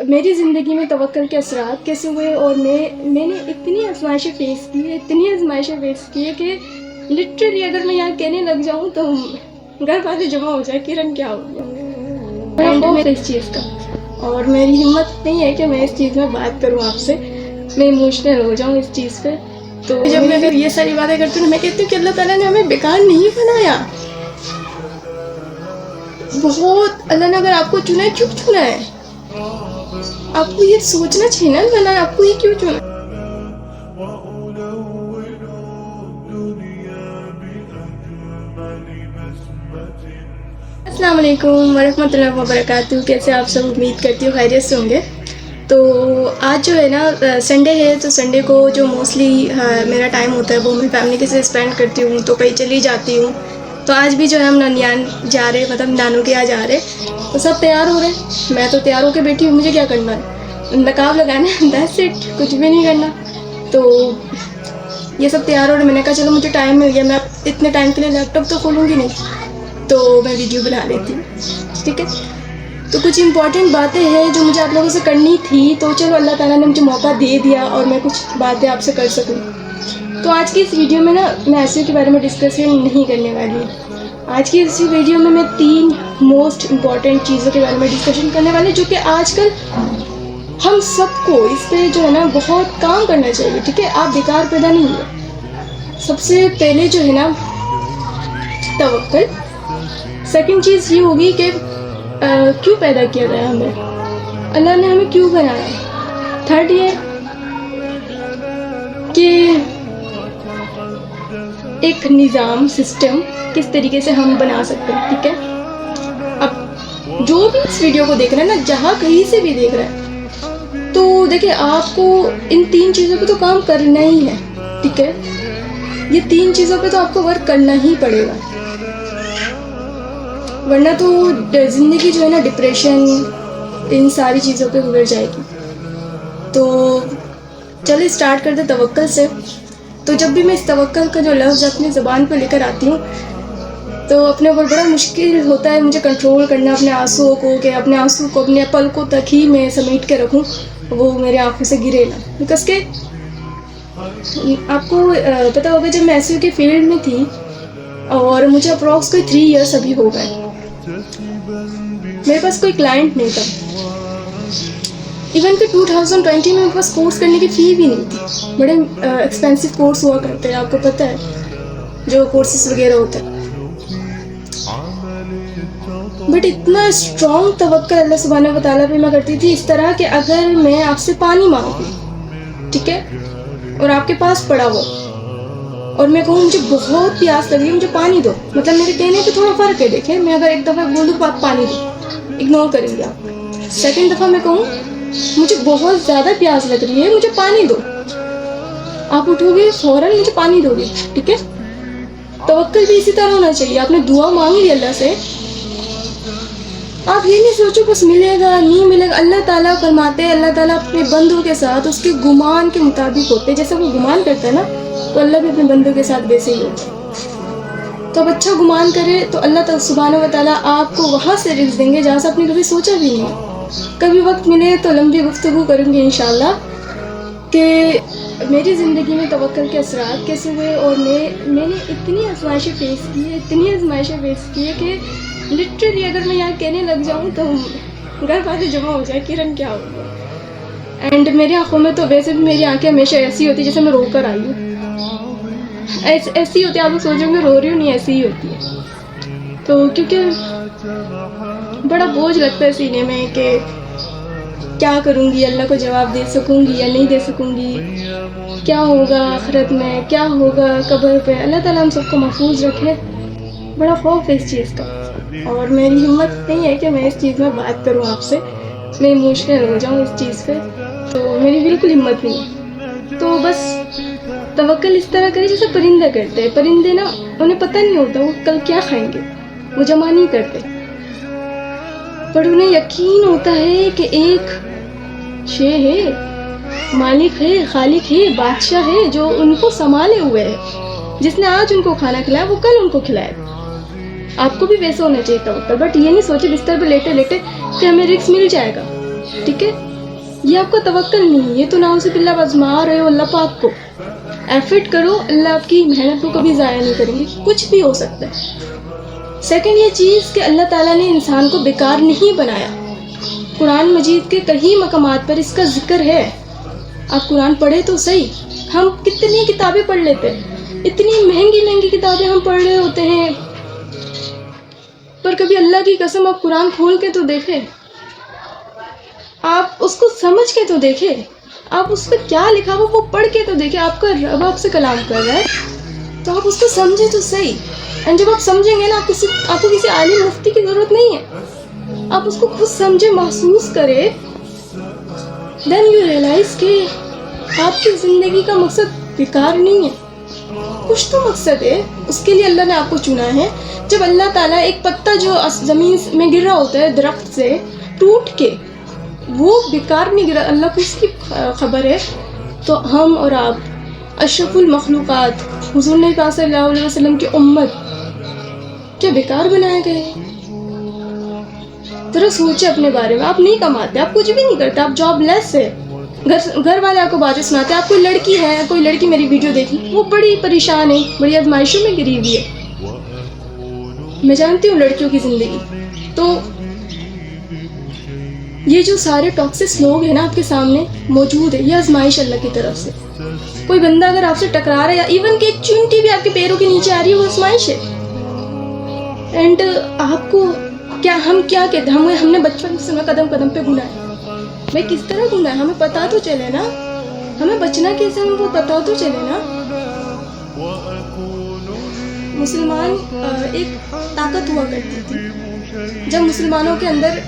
میری زندگی میں توکل کے اثرات کیسے ہوئے اور میں نے اتنی آزمائشیں فیس کی ہے کہ لٹرلی اگر میں یہاں کہنے لگ جاؤں تو گھر والے جمع ہو جائے کرن کیا ہو گیا اینڈ میں اس چیز کا، اور میری ہمت نہیں ہے کہ میں اس چیز میں بات کروں آپ سے، میں ایموشنل ہو جاؤں اس چیز پہ. تو جب میں اگر یہ ساری باتیں کرتی ہوں میں کہتی ہوں کہ اللہ تعالیٰ نے ہمیں بیکار نہیں بنایا. بہت اللہ نے اگر آپ کو چنا ہے کیوں چنا ہے؟ آپ کو یہ سوچنا چاہیے نا اللہ نے آپ کو یہ کیوں چنا. السلام علیکم ورحمۃ اللہ وبرکاتہ. کیسے آپ سب؟ امید کرتی ہوں خیریت سے ہوں گے. تو آج جو ہے نا سنڈے ہے، تو سنڈے کو جو موسٹلی میرا ٹائم ہوتا ہے وہ میں فیملی کے ساتھ اسپینڈ کرتی ہوں، تو کہیں چلی جاتی ہوں. تو آج بھی جو ہے ہم نانیان جا رہے، مطلب نانوں کے یہاں جا رہے. تو سب تیار ہو رہے ہیں، میں تو تیار ہو کے بیٹھی ہوں، مجھے کیا کرنا ہے؟ نقاب لگانا ہے، دیٹس اٹ، کچھ بھی نہیں کرنا. تو یہ سب تیار ہو رہے، میں نے کہا چلو مجھے ٹائم مل گیا، میں اتنے ٹائم کے لیے لیپ ٹاپ تو کھولوں گی نہیں، تو میں ویڈیو بنا لیتی ہوں. ٹھیک ہے، تو کچھ امپورٹنٹ باتیں ہیں جو مجھے آپ لوگوں سے کرنی تھی، تو چلو اللہ تعالیٰ نے مجھے موقع دے دیا اور میں کچھ باتیں آپ سے کر سکوں. تو آج کی اس ویڈیو میں نا میں ایسے کے بارے میں ڈسکشن نہیں کرنے والی ہوں. آج کی اس ویڈیو میں 3 موسٹ امپورٹنٹ چیزوں کے بارے میں ڈسکشن کرنے والی، جو کہ آج کل ہم سب کو اس پہ جو ہے نا بہت کام کرنا چاہیے. ٹھیک ہے، آپ بیکار پیدا نہیں ہوئے. سب سے پہلے جو ہے نا توکل. سیکنڈ چیز یہ ہوگی کہ کیوں پیدا کیا گیا ہمیں، اللہ نے ہمیں کیوں بنایا. تھرڈ یہ کہ ایک نظام سسٹم کس طریقے سے ہم بنا سکتے ہیں. ٹھیک ہے، اب جو بھی اس ویڈیو کو دیکھ رہے ہیں نا، جہاں کہیں سے بھی دیکھ رہے ہیں، تو دیکھیں آپ کو ان 3 چیزوں پہ تو کام کرنا ہی ہے. ٹھیک ہے، یہ 3 چیزوں پہ تو آپ کو ورک کرنا ہی پڑے گا، ورنہ تو زندگی جو ہے نا ڈپریشن ان ساری چیزوں پہ گزر جائے گی. تو چلے اسٹارٹ کرتے توکل سے. تو جب بھی میں اس توکل کا جو لفظ اپنی زبان پہ لے کر آتی ہوں تو اپنے اوپر بڑا مشکل ہوتا ہے مجھے کنٹرول کرنا اپنے آنسوؤں کو، کہ اپنے آنسو کو اپنے پلکوں تک ہی میں سمیٹ کے رکھوں، وہ میرے آنکھوں سے گرے نا. بیکاز کہ آپ کو پتہ ہوگا جب میں ایسیو کے فیلڈ میں تھی اور مجھے اپروکس کوئی 3 ایئرس ابھی ہو گئے، میرے پاس کوئی کلائنٹ نہیں تھا. ایون کہ 2020 میں میرے پاس کورس کرنے کی فی بھی نہیں تھی. بڑے ایکسپینسو کورس ہوا کرتے ہیں، آپ کو پتہ ہے جو کورسز وغیرہ ہوتے ہیں. بٹ اتنا اسٹرانگ توکل اللہ سبحانہ و تعالیٰ پہ میں کرتی تھی، اس طرح کہ اگر میں آپ سے پانی مانگوں، ٹھیک ہے، اور آپ کے پاس پڑا ہو اور میں کہوں مجھے بہت پیاس لگ رہی ہے، مجھے پانی دو، مطلب میرے کہنے پہ تھوڑا فرق ہے. دیکھیں میں اگر ایک دفعہ بول دوں آپ پانی دو، اگنور کریں گے آپ. سیکنڈ دفعہ میں کہوں مجھے بہت زیادہ پیاس لگ رہی ہے، مجھے پانی دو، آپ اٹھو گے فوراً مجھے پانی دو گے. ٹھیک ہے، توکل بھی اسی طرح ہونا چاہیے. آپ نے دعا مانگ لی اللہ سے، آپ یہ نہیں سوچو بس ملے گا نہیں ملے گا. اللہ تعالیٰ فرماتے ہیں، اللہ تعالیٰ اپنے بندوں کے ساتھ اس کے گمان کے مطابق ہوتے ہیں. جیسے وہ گمان کرتا ہے نا، تو اللہ بھی اپنے بندوں کے ساتھ ویسے ہی ہوتا ہے. تو اب اچھا گمان کرے تو اللہ تعالیٰ سبحانہ و تعالیٰ آپ کو وہاں سے رزق دیں گے جہاں سے آپ نے کبھی سوچا بھی نہیں. کبھی وقت ملے تو لمبی گفتگو کروں گی انشاءاللہ کہ میری زندگی میں توکل کے اثرات کیسے ہوئے، اور میں نے اتنی آزمائشیں فیس کی ہے کہ لٹرلی اگر میں یہاں کہنے لگ جاؤں تو گھر والے جمع ہو جائے کرن کیا ہو گیا. اینڈ میری آنکھوں میں تو ویسے بھی میری آنکھیں ہمیشہ ایسی ہوتی جیسے میں رو کر آئی ہوں. ایسی ہوتی ہے، آپ لوگ سوچیں گے رو رہی ہوں، نہیں ایسی ہی ہوتی ہے. تو کیونکہ بڑا بوجھ لگتا ہے سینے میں کہ کیا کروں گی، اللہ کو جواب دے سکوں گی یا نہیں دے سکوں گی، کیا ہوگا آخرت میں، کیا ہوگا قبر پہ. اللہ تعالیٰ ہم سب کو محفوظ رکھے. بڑا خوف ہے اس چیز کا، اور میری ہمت نہیں ہے کہ میں اس چیز میں بات کروں آپ سے، میں ایموشنل ہو جاؤں اس چیز پہ. تو میری بالکل ہمت نہیں ہے. تو بس توکل اس طرح کرے جیسے پرندہ کرتے ہیں. پرندے نا انہیں پتہ نہیں ہوتا وہ کل کیا کھائیں گے، وہ جمع نہیں کرتے، پر انہیں یقین ہوتا ہے کہ ایک شے ہے، مالک ہے، خالق ہے، بادشاہ ہے جو ان کو سنبھالے ہوئے ہے، جس نے آج ان کو کھانا کھلایا وہ کل ان کو کھلائے. آپ کو بھی ویسا ہونا چاہیے توکل. بٹ یہ نہیں سوچے بستر پہ لیٹے لیٹے کہ ہمیں رزق مل جائے گا. ٹھیک ہے، یہ آپ کا توکل نہیں ہے, یہ تو نام سے باللہ آزما رہے ہو اللہ پاک کو. ایفرٹ کرو, اللہ آپ کی محنت کو کبھی ضائع نہیں کریں گے, کچھ بھی ہو سکتا ہے. سیکنڈ یہ چیز کہ اللہ تعالیٰ نے انسان کو بیکار نہیں بنایا. قرآن مجید کے کئی مقامات پر اس کا ذکر ہے. آپ قرآن پڑھے تو صحیح. ہم کتنی کتابیں پڑھ لیتے ہیں, اتنی مہنگی مہنگی کتابیں ہم پڑھ رہے ہوتے ہیں, پر کبھی اللہ کی قسم آپ قرآن کھول کے تو دیکھیں, آپ اس کو سمجھ کے تو دیکھیں, آپ اس پہ کیا لکھا ہوا وہ پڑھ کے تو دیکھیں. آپ کا رب آپ سے کلام کر رہا ہے تو آپ اس کو سمجھیں تو صحیح. اینڈ جب آپ سمجھیں گے نا, آپ کو کسی عالم مفتی کی ضرورت نہیں ہے, آپ اس کو خود سمجھے, محسوس کرے, دین یو ریئلائز کہ آپ کی زندگی کا مقصد بیکار نہیں ہے, کچھ تو مقصد ہے. اس کے لیے اللہ نے آپ کو چنا ہے. جب اللہ تعالیٰ ایک پتا جو زمین میں گر رہا ہوتا ہے درخت سے ٹوٹ کے, وہ بیکار نہیں گرا, اللہ کو اس کی خبر ہے. تو ہم اور آپ اشرف المخلوقات حضور نبی پاک صلی اللہ علیہ وسلم کی امت کیا بیکار بنائے گئے؟ ذرا سوچے اپنے بارے میں. آپ نہیں کماتے, آپ کچھ بھی نہیں کرتے, آپ جاب لیس ہے, گھر والے آپ کو باتیں سناتے ہیں. آپ کوئی لڑکی ہے, کوئی لڑکی میری ویڈیو دیکھی, وہ بڑی پریشان ہے, بڑی آزمائشوں میں گری ہوئی ہے. میں جانتی ہوں لڑکیوں کی زندگی. تو یہ جو سارے ٹاکسس لوگ ہیں نا آپ کے سامنے موجود ہے, یہ آزمائش اللہ کی طرف سے. کوئی بندہ اگر آپ سے ٹکرا رہا ہے, یا ایون کہ ایک چونٹی بھی آپ کے پیروں کے نیچے آ رہی ہے, وہ آزمائش ہے. اینڈ آپ کو ہم کیا کہتے ہیں, ہم نے بچپن سے قدم قدم پہ گنا ہے. بھائی کس طرح گنا ہے, ہمیں پتا تو چلے نا, ہمیں بچنا کیسے, ہمیں وہ پتا تو چلے نا. مسلمان ایک طاقت ہوا کرتی تھی. جب مسلمانوں کے اندر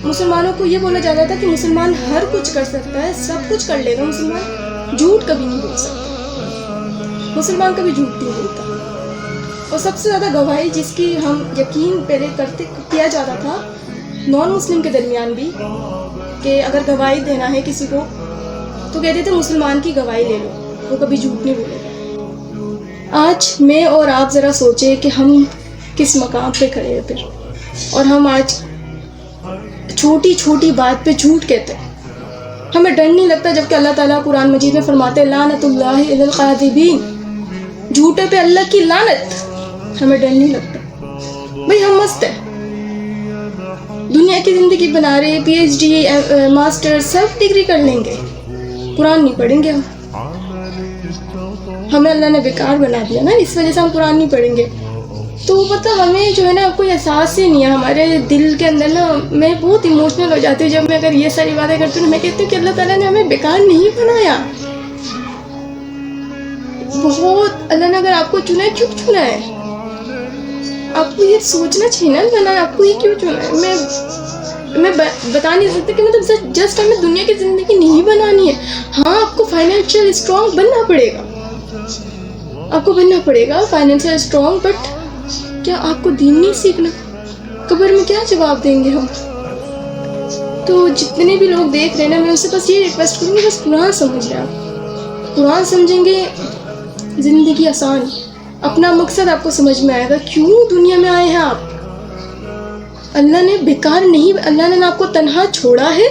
مسلمانوں کو یہ بولا جاتا تھا کہ مسلمان ہر کچھ کر سکتا ہے, سب کچھ کر لے گا, مسلمان جھوٹ کبھی نہیں بول سکتا, مسلمان کبھی جھوٹ نہیں بولتا. اور سب سے زیادہ گواہی جس کی ہم یقین پہلے کیا جاتا تھا نان مسلم کے درمیان بھی, کہ اگر گواہی دینا ہے کسی کو تو کہتے تھے مسلمان کی گواہی لے لو, وہ کبھی جھوٹ نہیں بولے گا. آج میں اور آپ ذرا سوچے کہ ہم کس مقام پہ کھڑے ہیں پھر, اور ہم آج چھوٹی چھوٹی بات پہ جھوٹ کہتے ہیں. ہمیں ڈر نہیں لگتا, جبکہ اللہ تعالیٰ قرآن مجید میں فرماتے ہیں لعنت اللہ علی القاذبین, جھوٹے پہ اللہ کی لعنت. ہمیں ڈر نہیں لگتا. بھئی ہم مست ہیں, دنیا کی زندگی بنا رہے, پی ایچ ڈی, ماسٹر, سب ڈگری کر لیں گے, قرآن نہیں پڑھیں گے. ہمیں اللہ نے بیکار بنا دیا نا, اس وجہ سے ہم قرآن نہیں پڑھیں گے. تو پتہ ہمیں جو ہے نا کوئی احساس ہی نہیں ہے ہمارے دل کے اندر نا. میں بہت ایموشنل ہو جاتی ہوں جب میں اگر یہ ساری باتیں کرتی ہوں. میں کہتی ہوں کہ اللہ تعالیٰ نے ہمیں بیکار نہیں بنایا. بہت اللہ نے اگر آپ کو چنا ہے, کیوں چنا ہے, آپ کو یہ سوچنا چاہیے نا, اللہ نے آپ کو یہ کیوں چنا ہے. میں بتا نہیں سکتی کہ مطلب جسٹ ہمیں دنیا کی زندگی نہیں بنانی ہے. ہاں آپ کو فائنینشیل اسٹرانگ بننا پڑے گا, آپ کو بننا پڑے گا فائنینشیل اسٹرانگ, بٹ کیا آپ کو دین نہیں سیکھنا؟ قبر میں کیا جواب دیں گے ہم؟ تو جتنے بھی لوگ دیکھ رہے ہیں نا, میں ان سے بس یہ ریکویسٹ کروں گی, بس قرآن سمجھ رہے. آپ قرآن سمجھیں گے زندگی آسان, اپنا مقصد آپ کو سمجھ میں آئے گا, کیوں دنیا میں آئے ہیں آپ. اللہ نے بیکار نہیں, اللہ نے نہ آپ کو تنہا چھوڑا ہے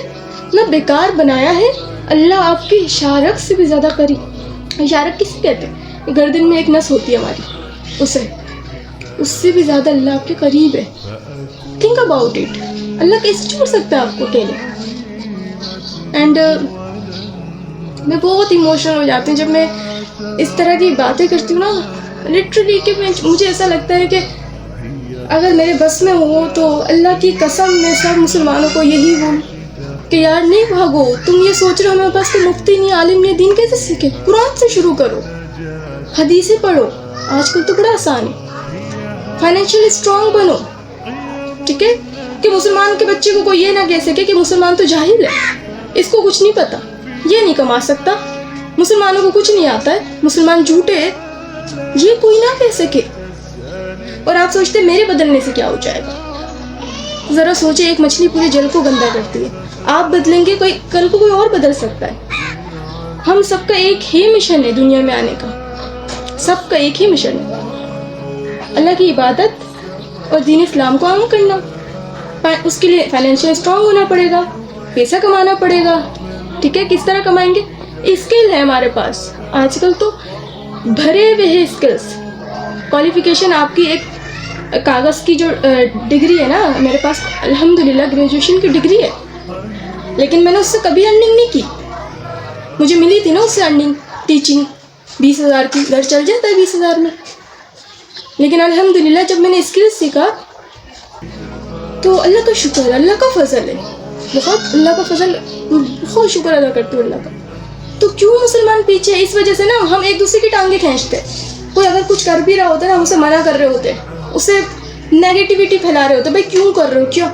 نہ بیکار بنایا ہے. اللہ آپ کی اشارت سے بھی زیادہ قریب. اشارت کسے کہتے ہیں؟ گردن میں ایک نس ہوتی ہے ہماری, اس سے بھی زیادہ اللہ آپ کے قریب ہے. Think about it. اللہ کیسے چھوڑ سکتا ہے آپ کو اکیلے؟ اینڈ میں بہت ایموشنل ہو جاتی ہوں جب میں اس طرح کی باتیں کرتی ہوں نا, لٹرلی کہ مجھے ایسا لگتا ہے کہ اگر میرے بس میں ہو تو اللہ کی قسم میں سب مسلمانوں کو یہی بولوں کہ یار نہیں بھاگو. تم یہ سوچ رہے ہو ہمارے پاس کوئی مفتی نہیں, عالم نہیں, دین کیسے سیکھے؟ قرآن سے شروع کرو, حدیثیں پڑھو. آج کل تو بڑا آسان ہے. فائنینشیل اسٹرانگ بنو, ٹھیک ہے, کہ مسلمان کے بچے کو کوئی یہ نہ کہہ سکے کہ مسلمان تو جاہل ہے, اس کو کچھ نہیں پتا, یہ نہیں کما سکتا, مسلمانوں کو کچھ نہیں آتا ہے, مسلمان جھوٹے ہیں, یہ کوئی نہ کہہ سکے. اور آپ سوچتے میرے بدلنے سے کیا ہو جائے گا؟ ذرا سوچے, ایک مچھلی پورے جل کو گندا کرتی ہے, آپ بدلیں گے, کل کو کوئی اور بدل سکتا ہے. ہم سب کا ایک ہی مشن ہے دنیا میں آنے کا, سب کا ایک ہی مشن ہے, اللہ کی عبادت اور دین اسلام کو عام کرنا. اس کے لیے فائنینشیل اسٹرانگ ہونا پڑے گا, پیسہ کمانا پڑے گا, ٹھیک ہے. کس طرح کمائیں گے؟ اسکل ہے ہمارے پاس. آج کل تو بھرے ہوئے ہیں اسکلس. کوالیفیکیشن آپ کی ایک کاغذ کی جو ڈگری ہے نا، میرے پاس الحمدللہ گریجویشن کی ڈگری ہے، لیکن میں نے اس سے کبھی ارننگ نہیں کی. مجھے ملی تھی نا اس سے ارننگ، ٹیچنگ 20,000 کی، گھر چل جاتا ہے 20,000 میں. لیکن الحمدللہ جب میں نے اسکل سیکھا تو اللہ کا شکر ہے، اللہ کا فضل ہے، بہت اللہ کا فضل، بہت شکر ادا کرتی ہوں اللہ کا. تو کیوں مسلمان پیچھے؟ اس وجہ سے نا ہم ایک دوسرے کی ٹانگیں کھینچتے. کوئی اگر کچھ کر بھی رہا ہوتا ہے نا، ہم اسے منع کر رہے ہوتے، اسے نیگیٹیوٹی پھیلا رہے ہوتے، بھائی کیوں کر رہے ہو، کیا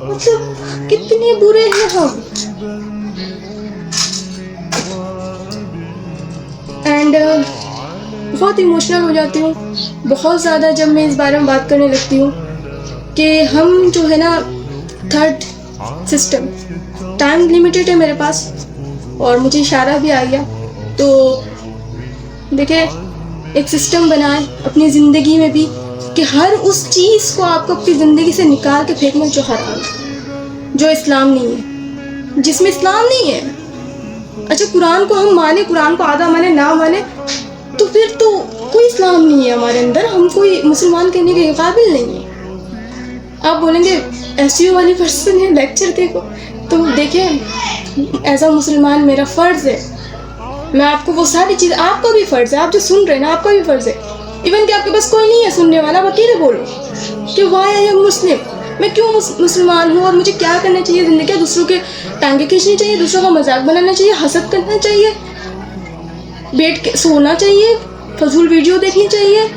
مطلب کتنے برے ہیں ہم. اینڈ بہت ایموشنل ہو جاتی ہوں بہت زیادہ جب میں اس بارے میں بات کرنے لگتی ہوں کہ ہم جو ہے نا تھرڈ سسٹم، ٹائم لمیٹیڈ ہے میرے پاس اور مجھے اشارہ بھی آ گیا. تو دیکھیں ایک سسٹم بنائیں اپنی زندگی میں بھی کہ ہر اس چیز کو آپ کو اپنی زندگی سے نکال کے پھینکنا جو حرام ہے، جو اسلام نہیں ہے، جس میں اسلام نہیں ہے. اچھا قرآن کو ہم مانیں، قرآن کو آدھا مانیں، نہ مانیں، تو پھر تو کوئی اسلام نہیں ہے ہمارے اندر، ہم کوئی مسلمان کہنے کے قابل نہیں ہیں. آپ بولیں گے ایس یو والی پرسن ہے لیکچر دیکھو، تو دیکھیں ایز اے مسلمان میرا فرض ہے، میں آپ کو وہ ساری چیز، آپ کا بھی فرض ہے، آپ جو سن رہے ہیں نا آپ کا بھی فرض ہے، ایون کہ آپ کے پاس کوئی نہیں ہے سننے والا، آپ اکیلے بولو کہ وائی آئی ایم مسلم، میں کیوں مسلمان ہوں اور مجھے کیا کرنا چاہیے زندگی. دوسروں کے ٹانگیں کھینچنی چاہیے، دوسروں کا مذاق بنانا چاہیے، حسد کرنا چاہیے، بیٹھ کے سونا چاہیے، فضول ویڈیو دیکھنی چاہیے،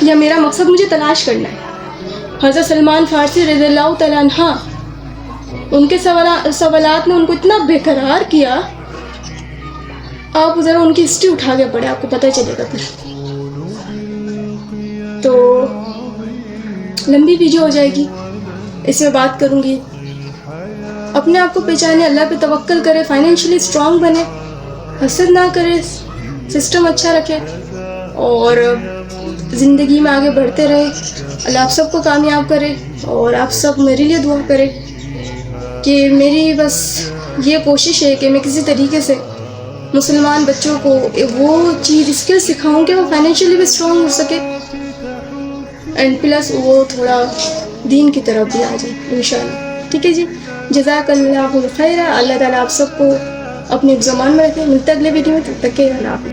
یا میرا مقصد مجھے تلاش کرنا ہے. حضرت سلمان فارسی رضی اللہ تعالیٰ عنہ، ان کے سوالات نے ان کو اتنا بے قرار کیا، آپ ذرا ان کی ہسٹری اٹھا کے پڑھیں، آپ کو پتہ چلے گا. پھر تو لمبی ویڈیو ہو جائے گی، اس میں بات کروں گی. اپنے آپ کو پہچانے، اللہ پہ توکل کرے، فائنینشلی اسٹرانگ بنے، حسد نہ کرے، سسٹم اچھا رکھے اور زندگی میں آگے بڑھتے رہے. اللہ آپ سب کو کامیاب کرے اور آپ سب میرے لیے دعا کرے کہ میری بس یہ کوشش ہے کہ میں کسی طریقے سے مسلمان بچوں کو وہ چیز اسکل سکھاؤں کہ وہ فائنینشلی بھی اسٹرانگ ہو سکے اینڈ پلس وہ تھوڑا دین کی طرف بھی آ جائے انشاءاللہ. ٹھیک ہے جی، جزاک اللہ خیر. اللہ تعالیٰ آپ سب کو اپنے زمان میں رکھے. ملتے اگلے ویڈیو میں، تب تک کے اللہ حافظ.